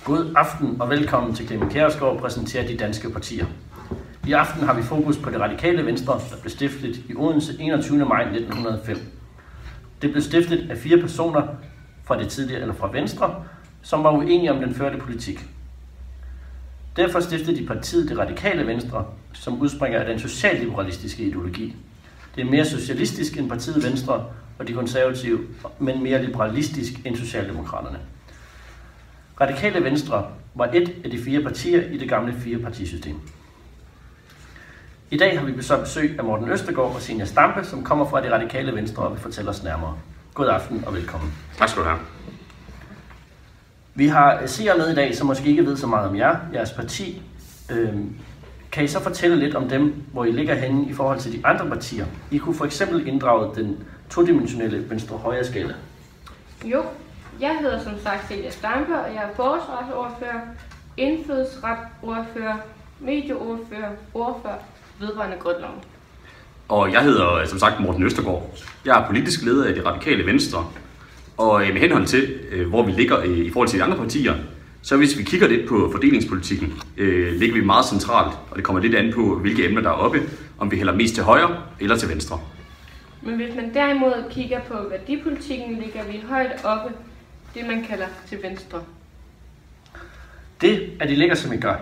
God aften og velkommen til Clement Kjærsgaard præsenterer de danske partier. I aften har vi fokus på det radikale Venstre, der blev stiftet i Odense 21. maj 1905. Det blev stiftet af 4 personer fra det tidligere eller fra Venstre, som var uenige om den førte politik. Derfor stiftede de partiet det radikale Venstre, som udspringer af den socialliberalistiske ideologi. Det er mere socialistisk end partiet Venstre og de konservative, men mere liberalistisk end Socialdemokraterne. Radikale Venstre var et af de 4 partier i det gamle 4-partisystem. I dag har vi besøg af Morten Østergaard og Zenia Stampe, som kommer fra det radikale Venstre og vil fortælle os nærmere. God aften og velkommen. Tak skal du have. Vi har seere med i dag, som måske ikke ved så meget om jeres parti. Kan I så fortælle lidt om dem, hvor I ligger henne i forhold til de andre partier? I kunne for eksempel inddrage den todimensionelle venstre-højre skala. Jo, jeg hedder som sagt Zenia Stampe, og jeg er forsvarsordfører, indfødsretsordfører, medieordfører, ordfører vedrørende grundloven. Og jeg hedder som sagt Morten Østergaard. Jeg er politisk leder af det radikale Venstre. Og med henhold til, hvor vi ligger i forhold til de andre partier, så hvis vi kigger lidt på fordelingspolitikken, ligger vi meget centralt, og det kommer lidt an på, hvilke emner der er oppe, om vi hælder mest til højre eller til venstre. Men hvis man derimod kigger på værdipolitikken, ligger vi højt oppe, det man kalder til venstre. Det, at I ligger som I gør,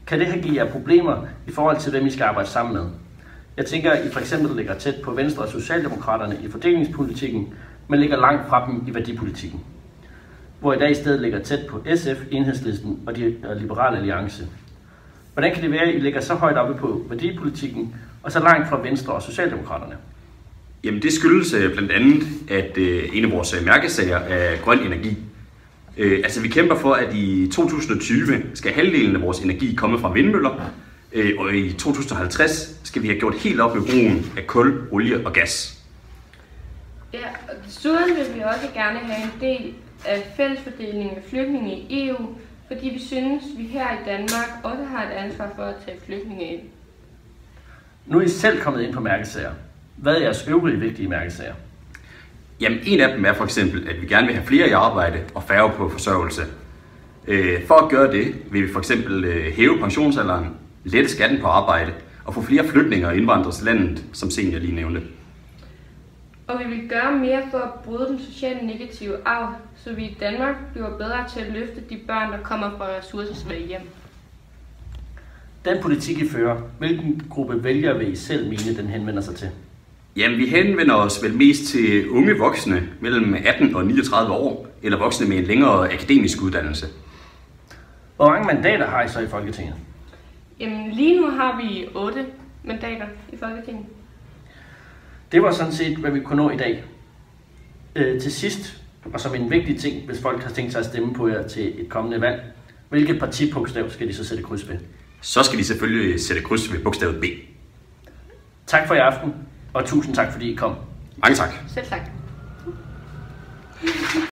kan det have givet jer problemer i forhold til, hvem I skal arbejde sammen med? Jeg tænker, at I for eksempel ligger tæt på Venstre og Socialdemokraterne i fordelingspolitikken, men ligger langt fra dem i værdipolitikken. Hvor I dag i stedet ligger tæt på SF, Enhedslisten og Liberal Alliance. Hvordan kan det være, at I ligger så højt oppe på værdipolitikken, og så langt fra Venstre og Socialdemokraterne? Jamen det skyldes blandt andet, at en af vores mærkesager er grøn energi. Vi kæmper for, at i 2020 skal halvdelen af vores energi komme fra vindmøller, og i 2050 skal vi have gjort helt op med brugen af kul, olie og gas. Ja, og desuden vil vi også gerne have en del af fællesfordelingen af flygtninge i EU, fordi vi synes, at vi her i Danmark også har et ansvar for at tage flygtninge ind. Nu er I selv kommet ind på mærkesager. Hvad er jeres øvrige vigtige mærkesager? Jamen en af dem er for eksempel, at vi gerne vil have flere i arbejde og færre på forsørgelse. For at gøre det vil vi for eksempel hæve pensionsalderen, lette skatten på arbejde og få flere flygtninge og indvandrere til landet, som Zenia lige nævnte. Og vi vil gøre mere for at bryde den sociale negative arv, så vi i Danmark bliver bedre til at løfte de børn, der kommer fra ressourcesvage hjem. Den politik I fører, hvilken gruppe vælgere vil I selv mene, den henvender sig til? Jamen vi henvender os vel mest til unge voksne mellem 18 og 39 år, eller voksne med en længere akademisk uddannelse. Hvor mange mandater har I så i Folketinget? Jamen lige nu har vi 8 mandater i Folketinget. Det var sådan set, hvad vi kunne nå i dag. Til sidst, og som en vigtig ting, hvis folk har tænkt sig at stemme på jer til et kommende valg, hvilket partibogstav skal de så sætte kryds ved? Så skal de selvfølgelig sætte kryds ved bogstavet B. Tak for i aften, og tusind tak fordi I kom. Mange tak. Selv tak.